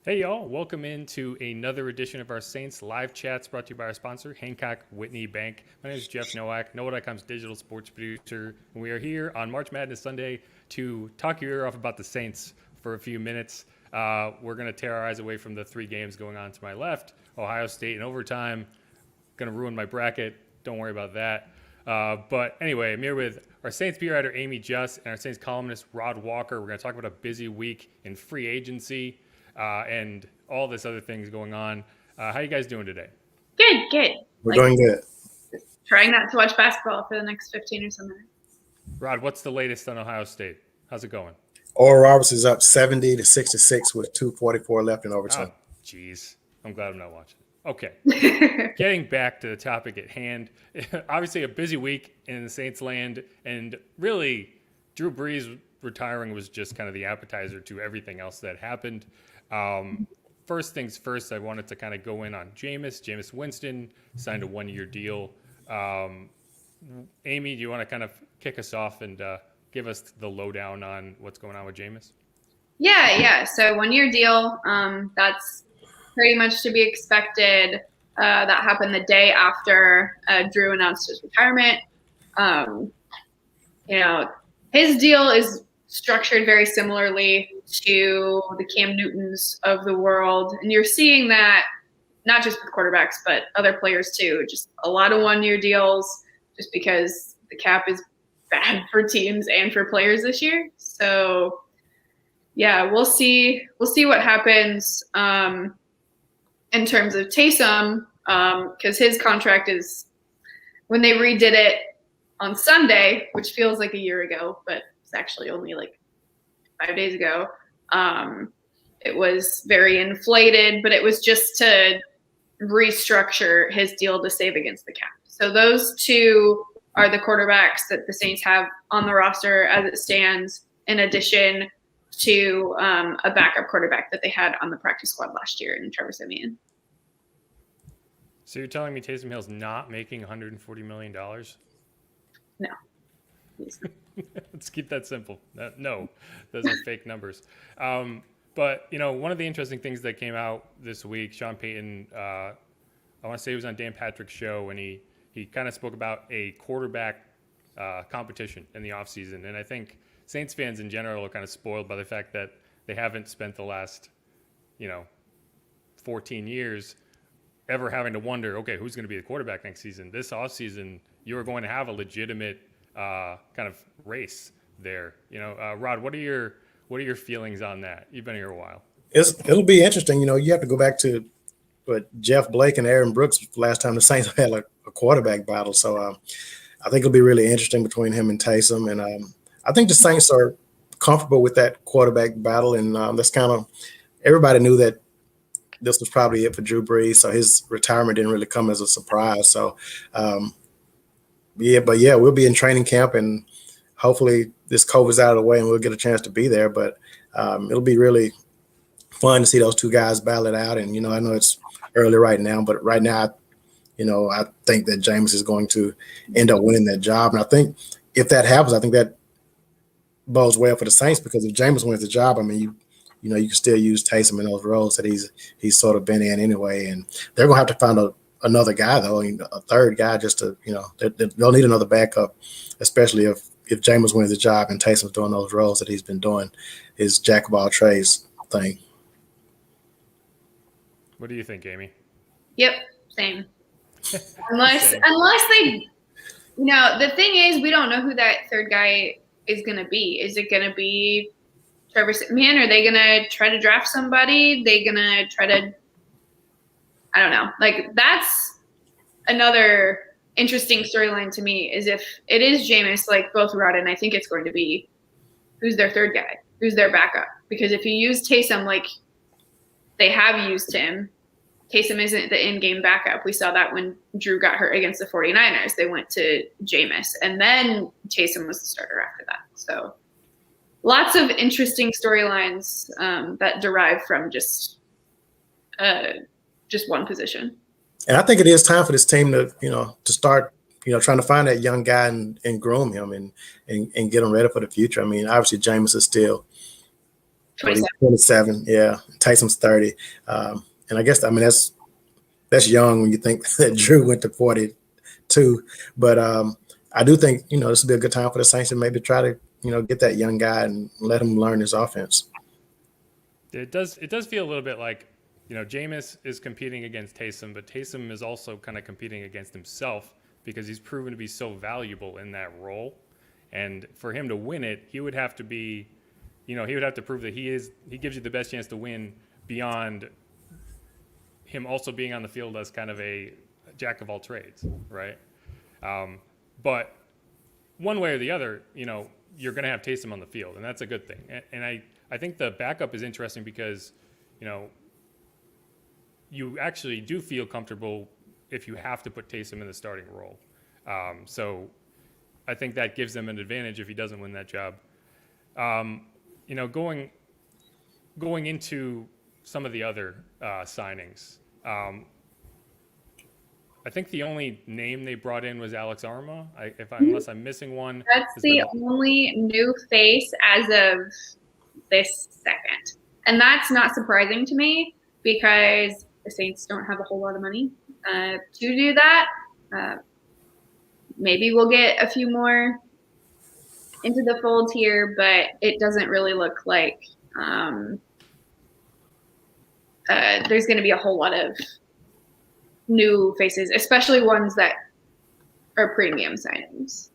Hey y'all, welcome into another edition of our Saints live chats brought to you by our sponsor, Hancock Whitney Bank. My name is Jeff Nowak, NOLA.com's digital sports producer, and we are here on March Madness Sunday to talk your ear off about the Saints for a few minutes. We're going to tear our eyes away from the three games going on to my left, Ohio State in overtime. Going to ruin my bracket, don't worry about that. But anyway, I'm here with our Saints beat writer, Amie Just, and our Saints columnist, Rod Walker. We're going to talk about a busy week in free agency. And all this other things going on. How you guys doing today? Good. We're doing good. Trying not to watch basketball for the next 15 or so minutes. Rod, what's the latest on Ohio State? How's it going? Oral Roberts is up 70-66 with 2:44 left in overtime. Jeez. I'm glad I'm not watching. Okay. Getting back to the topic at hand. Obviously a busy week in the Saints land, and really Drew Brees retiring was just kind of the appetizer to everything else that happened. First things first, I wanted to kind of go in on Jameis Winston signed a 1-year deal. Amie, do you want to kind of kick us off and give us the lowdown on what's going on with Jameis? Yeah. So 1-year deal. That's pretty much to be expected. That happened the day after Drew announced his retirement. His deal is structured very similarly to the Cam Newtons of the world. And you're seeing that not just with quarterbacks, but other players too. Just a lot of 1-year deals just because the cap is bad for teams and for players this year. So yeah, we'll see what happens in terms of Taysom, because his contract is, when they redid it on Sunday, which feels like a year ago, but it's actually only like 5 days ago. It was very inflated, but it was just to restructure his deal to save against the cap. So those two are the quarterbacks that the Saints have on the roster as it stands, in addition to a backup quarterback that they had on the practice squad last year in Trevor Siemian. So you're telling me Taysom Hill's not making $140 million? No. Let's keep that simple. No, those are fake numbers. But, one of the interesting things that came out this week, Sean Payton, I want to say he was on Dan Patrick's show, and he kind of spoke about a quarterback competition in the offseason. And I think Saints fans in general are kind of spoiled by the fact that they haven't spent the last, 14 years ever having to wonder, okay, who's going to be the quarterback next season? This offseason, you are going to have a legitimate kind of race there. Rod, what are your feelings on that? You've been here a while. It'll be interesting. You have to go back to Jeff Blake and Aaron Brooks last time the Saints had a quarterback battle. So I think it'll be really interesting between him and Taysom. And I think the Saints are comfortable with that quarterback battle. And that's kind of, everybody knew that this was probably it for Drew Brees. So his retirement didn't really come as a surprise. So we'll be in training camp, and hopefully this COVID's out of the way and we'll get a chance to be there. But it'll be really fun to see those two guys battle it out. And, I know it's early right now, but right now, I think that Jameis is going to end up winning that job. And I think if that happens, I think that bodes well for the Saints, because if Jameis wins the job, I mean, you can still use Taysom in those roles that he's sort of been in anyway. And they're going to have to find another guy, though, a third guy, just to, they'll need another backup, especially if Jameis wins the job and Taysom's doing those roles that he's been doing, his jack of all trades thing. What do you think, Amie? Yep, same. Unless they, the thing is, we don't know who that third guy is going to be. Is it going to be Trevor Siemian? Are they going to try to draft somebody? They going to try to, I don't know. Like, that's another interesting storyline to me, is if it is Jameis, like both Rod and I think it's going to be, who's their third guy? Who's their backup? Because if you use Taysom like they have used him, Taysom isn't the in-game backup. We saw that when Drew got hurt against the 49ers. They went to Jameis, and then Taysom was the starter after that. So lots of interesting storylines that derive from just one position. And I think it is time for this team to start, trying to find that young guy and groom him and get him ready for the future. I mean, obviously Jameis is still 27. 27. Yeah, Taysom's 30. And I guess that's young when you think that Drew went to 42. But I do think this would be a good time for the Saints to maybe try to get that young guy and let him learn his offense. It does feel a little bit like, Jameis is competing against Taysom, but Taysom is also kind of competing against himself because he's proven to be so valuable in that role. And for him to win it, he would have to be, he would have to prove that he gives you the best chance to win beyond him also being on the field as kind of a jack of all trades, right? But one way or the other, you're going to have Taysom on the field, and that's a good thing. And I think the backup is interesting because, you actually do feel comfortable if you have to put Taysom in the starting role. So I think that gives them an advantage if he doesn't win that job. Going into some of the other signings, I think the only name they brought in was Alex Arma, unless I'm missing one. That's the only new face as of this second. And that's not surprising to me because the Saints don't have a whole lot of money to do that. Maybe we'll get a few more into the fold here, but it doesn't really look like there's going to be a whole lot of new faces, especially ones that are premium signings.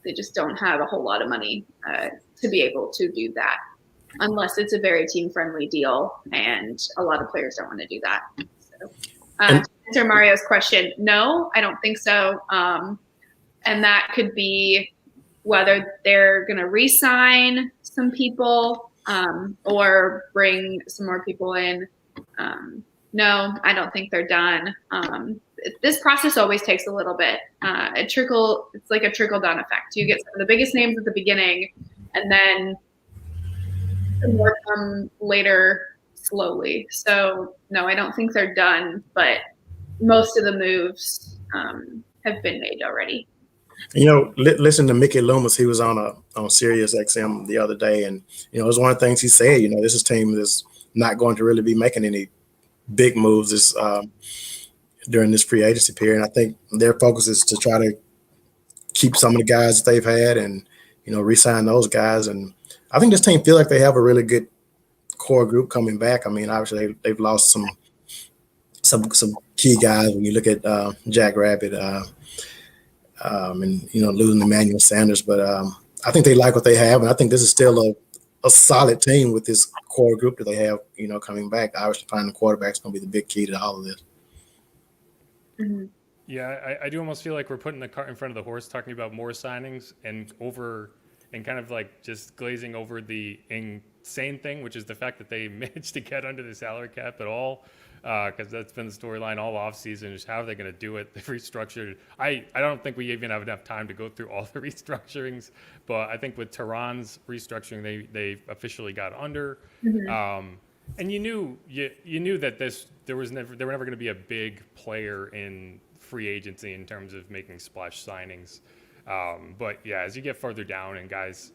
They just don't have a whole lot of money to be able to do that unless it's a very team-friendly deal, and a lot of players don't want to do that. So, to answer Mario's question, no, I don't think so. And that could be whether they're going to re-sign some people or bring some more people in. No, I don't think they're done. This process always takes a little bit. It's like a trickle-down effect. You get some of the biggest names at the beginning, and then more come later slowly. So no, I don't think they're done, but most of the moves have been made already. Listen to Mickey Loomis. He was on Sirius XM the other day, and it was one of the things he said. This is a team that's not going to really be making any big moves during this free agency period. And I think their focus is to try to keep some of the guys that they've had and re-sign those guys. And I think this team feel like they have a really good core group coming back. I mean, obviously they've lost some key guys when you look at Jack Rabbit and losing Emmanuel Sanders. But I think they like what they have, and I think this is still a solid team with this core group that they have, coming back. Obviously, finding the quarterback is going to be the big key to all of this. Mm-hmm. Yeah, I do almost feel like we're putting the cart in front of the horse, talking about more signings and kind of like just glazing over the insane thing, which is the fact that they managed to get under the salary cap at all, because that's been the storyline all offseason, is how are they going to do it? They've restructured. I don't think we even have enough time to go through all the restructurings, but I think with Tehran's restructuring, they officially got under. Mm-hmm. And you knew that they were never going to be a big player in free agency in terms of making splash signings. But yeah, as you get further down and guys,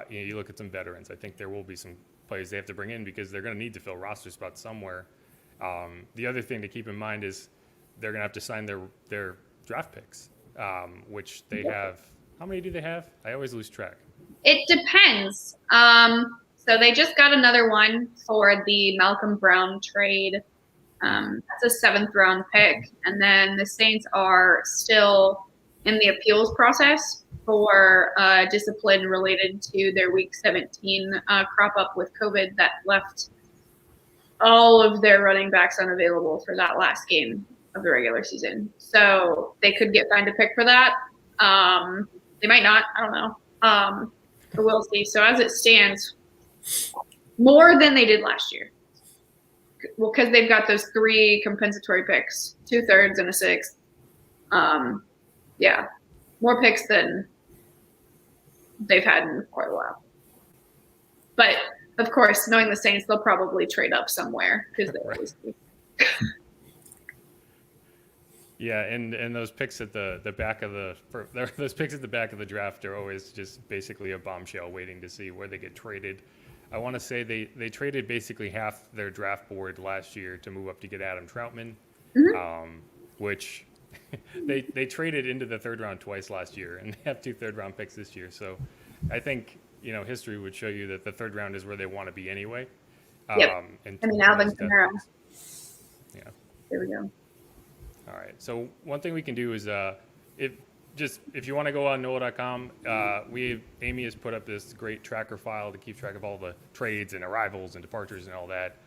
you look at some veterans, I think there will be some players they have to bring in because they're going to need to fill roster spots somewhere. The other thing to keep in mind is they're going to have to sign their draft picks, which they have. How many do they have? I always lose track. It depends. So they just got another one for the Malcolm Brown trade. That's a 7th round pick. And then the Saints are still in the appeals process for discipline related to their Week 17 crop up with COVID that left all of their running backs unavailable for that last game of the regular season. So they could get fined a pick for that. They might not. I don't know. But we'll see. So as it stands, more than they did last year. Well, because they've got those 3 compensatory picks, 2/3 and a 6th. Yeah, more picks than they've had in quite a while. But of course, knowing the Saints, they'll probably trade up somewhere because they always do. Yeah, and those picks at the back of the draft are always just basically a bombshell waiting to see where they get traded. I want to say they traded basically half their draft board last year to move up to get Adam Troutman, which they traded into the third round twice last year, and they have 2 third-round picks this year. So I think, history would show you that the third round is where they want to be anyway. Yep. And Alvin Kamara. Yeah. There we go. All right. So one thing we can do is if you want to go on NOLA.com, Amie has put up this great tracker file to keep track of all the trades and arrivals and departures and all that.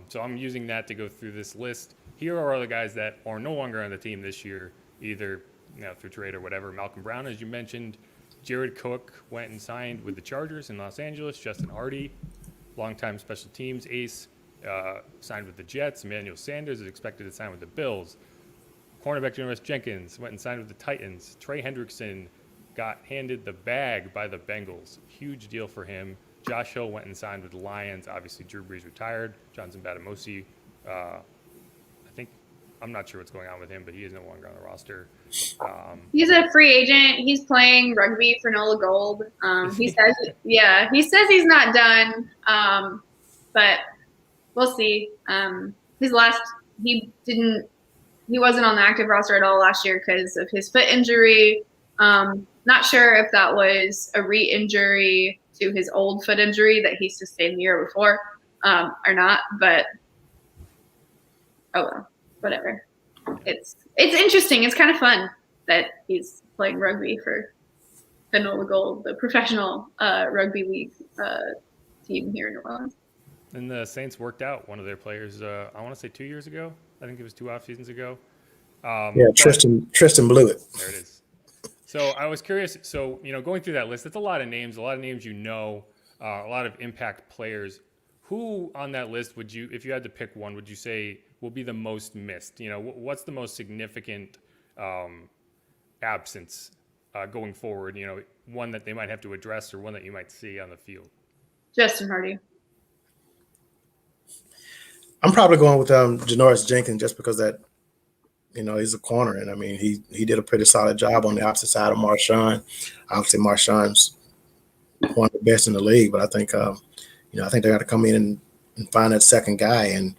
So I'm using that to go through this list. Here are all the guys that are no longer on the team this year, either through trade or whatever. Malcolm Brown, as you mentioned. Jared Cook went and signed with the Chargers in Los Angeles. Justin Hardy, longtime special teams ace, signed with the Jets. Emmanuel Sanders is expected to sign with the Bills. Cornerback Janoris Jenkins went and signed with the Titans. Trey Hendrickson got handed the bag by the Bengals. Huge deal for him. Josh Hill went and signed with the Lions. Obviously, Drew Brees retired. Johnson Batamosi, I'm not sure what's going on with him, but he is no longer on the roster. He's a free agent. He's playing rugby for NOLA Gold. He says he's not done, but we'll see. He wasn't on the active roster at all last year because of his foot injury. Not sure if that was a re-injury to his old foot injury that he sustained the year before or not, but oh well. Whatever. It's interesting. It's kind of fun that he's playing rugby for the NOLA Gold, the professional rugby league team here in New Orleans. And the Saints worked out one of their players, I want to say 2 years ago. I think it was 2 off seasons ago. Tristan blew it. There it is. So I was curious. So, going through that list, that's a lot of names, a lot of impact players. Who on that list would you, if you had to pick one, would you say will be the most missed? What's the most significant absence going forward? One that they might have to address or one that you might see on the field? Justin Hardy. I'm probably going with Janoris Jenkins just because that, he's a corner. And, I mean, he did a pretty solid job on the opposite side of Marshawn. Obviously, Marshawn's one of the best in the league, but I think I think they got to come in and find that second guy. And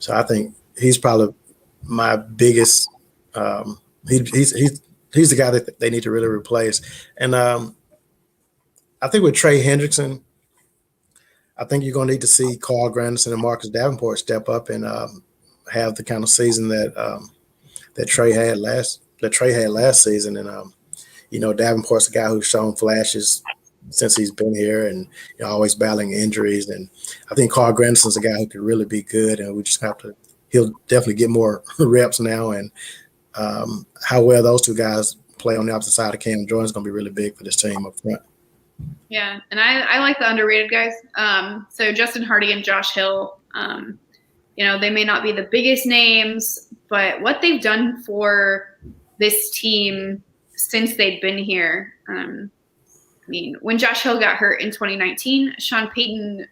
so I think he's probably my biggest he's the guy that they need to really replace. And I think with Trey Hendrickson, I think you're going to need to see Carl Granderson and Marcus Davenport step up and have the kind of season that Trey had last season. And Davenport's a guy who's shown flashes since he's been here and always battling injuries. And I think Carl Granderson's a guy who could really be good, and we just he'll definitely get more reps now. And how well those two guys play on the opposite side of Cam Jordan is going to be really big for this team up front. Yeah, and I like the underrated guys. So Justin Hardy and Josh Hill, they may not be the biggest names, but what they've done for this team since they've been here, when Josh Hill got hurt in 2019, Sean Payton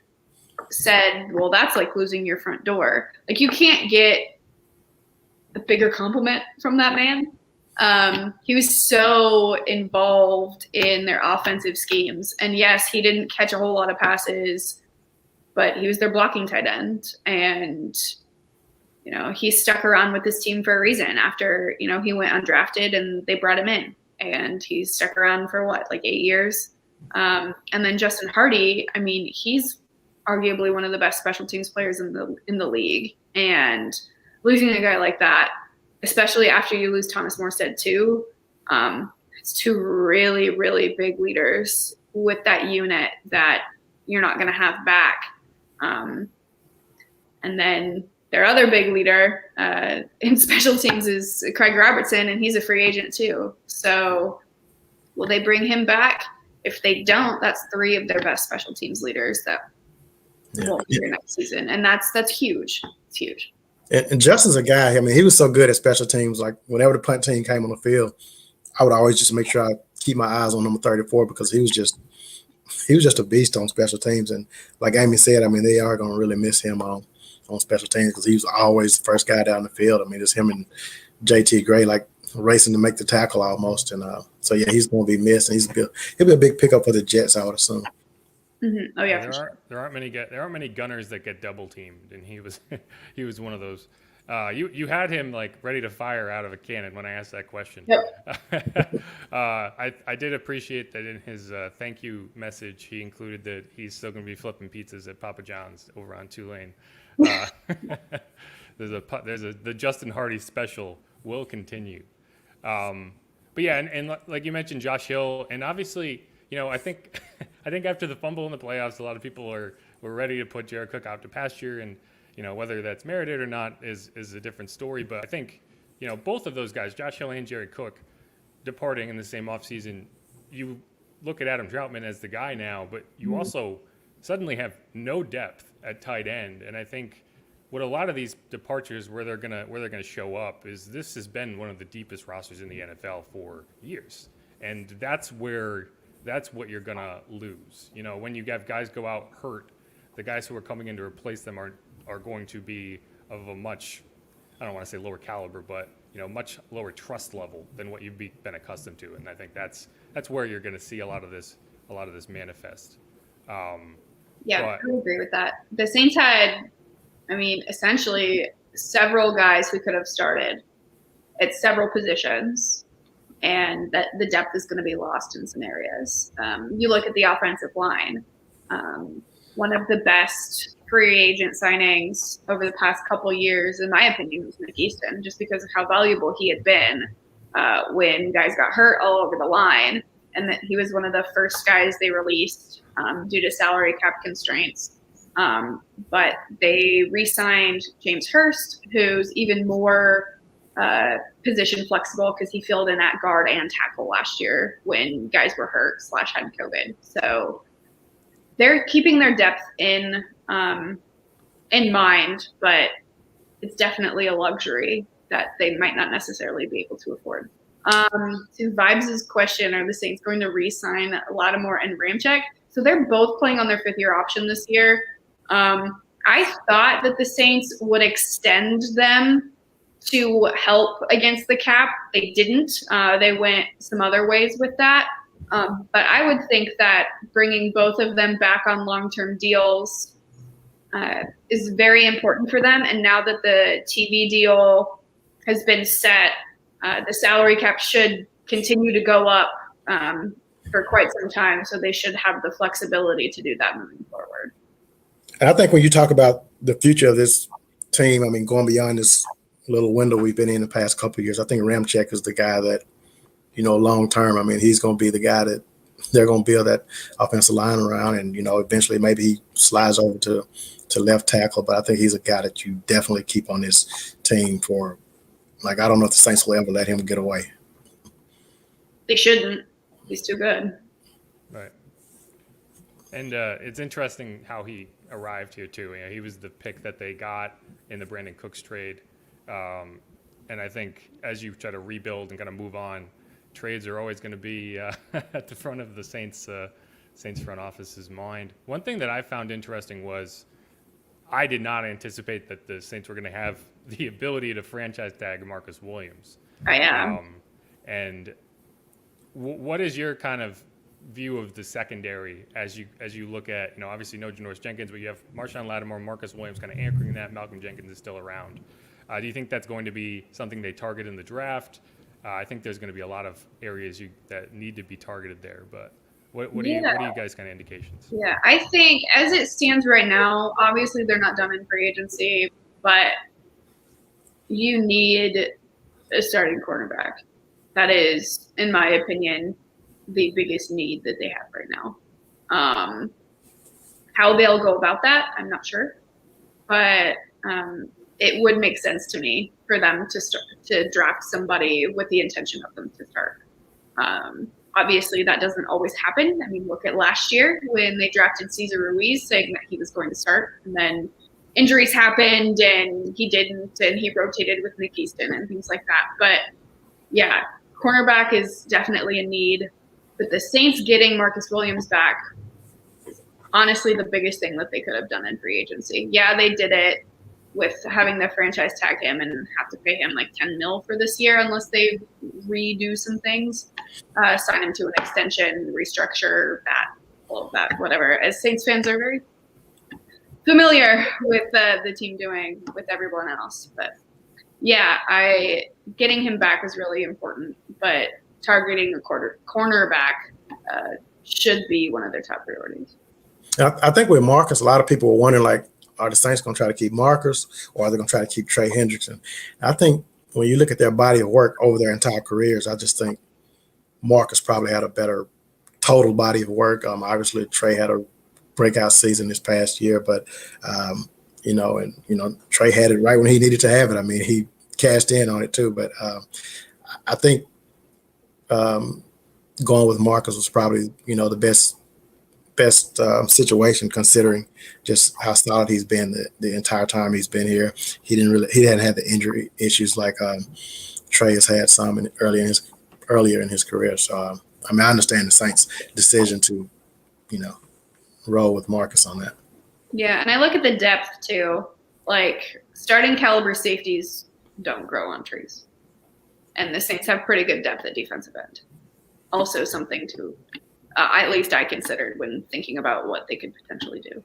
said, well, that's like losing your front door. Like, you can't get a bigger compliment from that man. He was so involved in their offensive schemes. And yes, he didn't catch a whole lot of passes, but he was their blocking tight end. And, he stuck around with this team for a reason after, he went undrafted and they brought him in. And he's stuck around for 8 years. And then Justin Hardy, he's arguably one of the best special teams players in the league. And losing a guy like that, especially after you lose Thomas Morstead too, it's 2 really, really big leaders with that unit that you're not going to have back. And then their other big leader in special teams is Craig Robertson, and he's a free agent too. So will they bring him back? If they don't, that's 3 of their best special teams leaders that won't be here next season. And that's huge. It's huge. And Justin's a guy, he was so good at special teams. Like, whenever the punt team came on the field, I would always just make sure I keep my eyes on number 34 because he was just a beast on special teams. And like Amie said, they are going to really miss him on special teams because he was always the first guy down the field. It's him and JT Gray, like, racing to make the tackle almost. And so, yeah, he's going to be missed. And he'll be a big pickup for the Jets, I would assume. Mm-hmm. Oh yeah, for There sure. aren't many gunners that get double teamed, and he was he was one of those. You had him like ready to fire out of a cannon when I asked that question. Yep. I did appreciate that in his thank you message he included that he's still going to be flipping pizzas at Papa John's over on Tulane. Uh, the Justin Hardy special will continue. But yeah, and like you mentioned, Josh Hill, and obviously, I think I think after the fumble in the playoffs, a lot of people were ready to put Jared Cook out to pasture, and whether that's merited or not is a different story. But I think both of those guys, Josh Hill and Jared Cook, departing in the same offseason, you look at Adam Troutman as the guy now, but you also suddenly have no depth at tight end, and I think what a lot of these departures where they're gonna show up is this has been one of the deepest rosters in the NFL for years, and that's what you're gonna lose. When you have guys go out hurt, the guys who are coming in to replace them are going to be of a much, I don't want to say lower caliber, but much lower trust level than what you've been accustomed to, and I think that's where you're going to see a lot of this manifest. Yeah, I would agree with that. The Saints had, essentially several guys who could have started at several positions, and that the depth is going to be lost in some areas. You look at the offensive line, one of the best free agent signings over the past couple years, in my opinion, was Nick Easton, just because of how valuable he had been when guys got hurt all over the line, and that he was one of the first guys they released due to salary cap constraints. But they re-signed James Hurst, who's even more position flexible because he filled in at guard and tackle last year when guys were hurt / had COVID. So they're keeping their depth in mind, but it's definitely a luxury that they might not necessarily be able to afford. To Vibes' question, are the Saints going to re-sign Lattimore and Ramczyk? So they're both playing on their 5th-year option this year. I thought that the Saints would extend them to help against the cap. They didn't. They went some other ways with that. But I would think that bringing both of them back on long-term deals is very important for them. And now that the TV deal has been set, the salary cap should continue to go up for quite some time. So they should have the flexibility to do that moving forward. And I think when you talk about the future of this team, going beyond this little window we've been in the past couple of years, I think Ramczyk is the guy that, long term, he's going to be the guy that they're going to build that offensive line around, and eventually maybe he slides over to left tackle. But I think he's a guy that you definitely keep on this team for. I don't know if the Saints will ever let him get away. They shouldn't. He's too good. Right. And it's interesting how he arrived here too. He was the pick that they got in the Brandon Cooks trade, and I think as you try to rebuild and kind of move on, trades are always going to be at the front of the Saints front office's mind. One thing that I found interesting was I did not anticipate that the Saints were going to have the ability to franchise tag Marcus Williams. I am. And what is your kind of view of the secondary as you look at, obviously no Janoris Jenkins, but you have Marshawn Lattimore, Marcus Williams kind of anchoring that. Malcolm Jenkins is still around. Do you think that's going to be something they target in the draft? I think there's going to be a lot of areas that need to be targeted there, but what are you guys kind of indications? Yeah, I think as it stands right now, obviously they're not done in free agency, but you need a starting cornerback. That is, in my opinion, the biggest need that they have right now. How they'll go about that, I'm not sure, but it would make sense to me for them to draft somebody with the intention of them to start. Obviously, that doesn't always happen. Look at last year when they drafted Cesar Ruiz, saying that he was going to start, and then injuries happened and he didn't, and he rotated with Nick Easton and things like that. But yeah, cornerback is definitely a need. But the Saints getting Marcus Williams back is honestly the biggest thing that they could have done in free agency. Yeah, they did it with having the franchise tag him and have to pay him like $10 million for this year unless they redo some things, sign him to an extension, restructure that all of that, whatever. As Saints fans are very familiar with the team doing with everyone else. But yeah, getting him back is really important, but targeting a cornerback should be one of their top priorities. I think with Marcus, a lot of people were wondering, like, are the Saints going to try to keep Marcus, or are they going to try to keep Trey Hendrickson? I think when you look at their body of work over their entire careers, I just think Marcus probably had a better total body of work. Obviously, Trey had a breakout season this past year, but Trey had it right when he needed to have it. I mean, he cashed in on it too. But I think going with Marcus was probably the best situation, considering just how solid he's been the entire time he's been here. He hadn't had the injury issues like Trey has had some earlier in his career. So I understand the Saints' decision to roll with Marcus on that. Yeah, and I look at the depth too. Like, starting caliber safeties don't grow on trees, and the Saints have pretty good depth at defensive end. Also, something to at least I considered when thinking about what they could potentially do.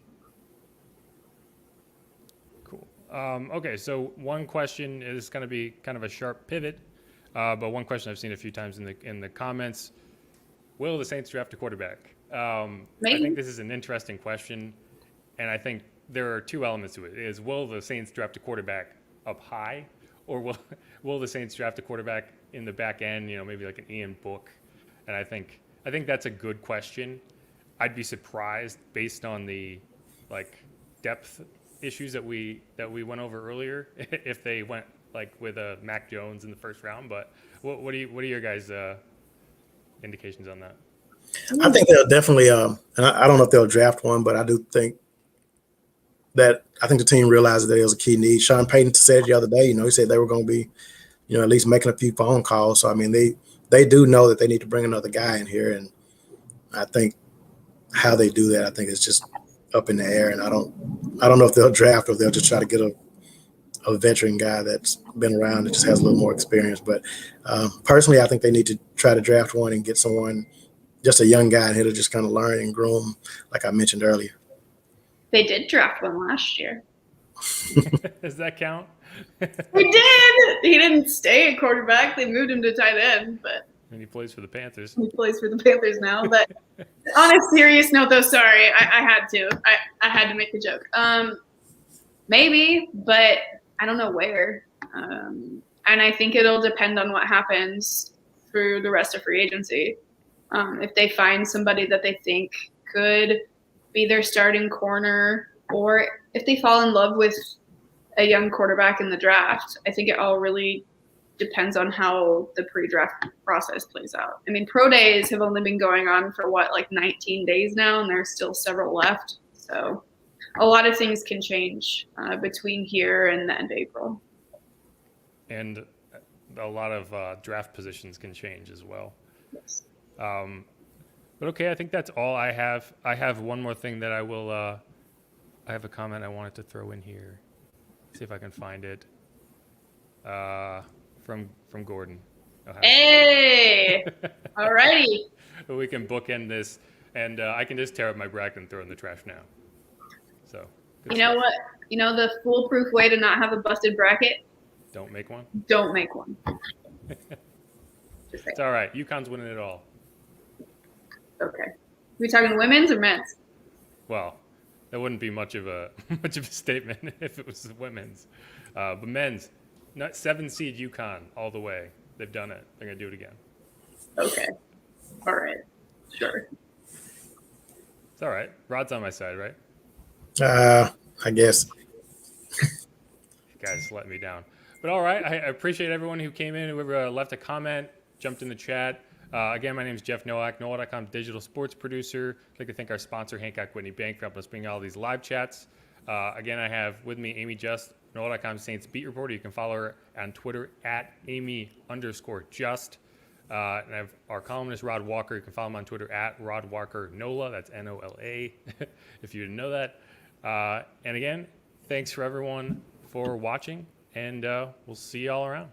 Cool. Okay, so one question is going to be kind of a sharp pivot, but one question I've seen a few times in the comments: will the Saints draft a quarterback? I think this is an interesting question, and I think there are two elements to it. Is will the Saints draft a quarterback up high, or will the Saints draft a quarterback in the back end? Maybe like an Ian Book. And I think that's a good question. I'd be surprised based on the depth issues that we went over earlier if they went with a Mac Jones in the first round. But what are your guys' indications on that? I think they'll definitely, and I don't know if they'll draft one, but I do think the team realizes that it was a key need. Sean Payton said the other day, he said they were going to be, at least making a few phone calls. So, I mean, they do know that they need to bring another guy in here. And I think how they do that, I think is just up in the air. And I don't know if they'll draft or if they'll just try to get a veteran guy that's been around that just has a little more experience. But personally, I think they need to try to draft one and get someone, just a young guy in here to just kind of learn and groom, like I mentioned earlier. They did draft one last year. Does that count? They did. He didn't stay at quarterback. They moved him to tight end, and he plays for the Panthers. He plays for the Panthers now. But on a serious note, though, sorry, I had to. I had to make the joke. Maybe, but I don't know where. And I think it'll depend on what happens through the rest of free agency. If they find somebody that they think could be their starting corner, or if they fall in love with a young quarterback in the draft, I think it all really depends on how the pre-draft process plays out. I mean, pro days have only been going on for 19 days now, and there's still several left. So a lot of things can change between here and the end of April. And a lot of draft positions can change as well. Yes. But okay, I think that's all I have. I have one more thing that I will. I have a comment I wanted to throw in here. See if I can find it. From Gordon. Hey, alrighty. We can bookend this, and I can just tear up my bracket and throw it in the trash now. So. You know what? The foolproof way to not have a busted bracket? Don't make one. Don't make one. It's all right. UConn's winning it all. Okay. We talking women's or men's? Well, that wouldn't be much of a statement if it was women's, but men's. Not 7 seed UConn all the way. They've done it. They're gonna do it again. Okay. All right. Sure. It's all right. Rod's on my side, right? I guess. You guys let me down. But all right. I appreciate everyone who came in, whoever left a comment, jumped in the chat. Again, my name is Jeff Nowak, NOLA.com digital sports producer. I'd like to thank our sponsor, Hancock Whitney Bank, for helping us bring all these live chats. Again, I have with me Amie Just, NOLA.com Saints beat reporter. You can follow her on Twitter at Amie_Just. And I have our columnist, Rod Walker. You can follow him on Twitter at Rod Walker NOLA. That's NOLA, if you didn't know that. And again, thanks for everyone for watching, and we'll see you all around.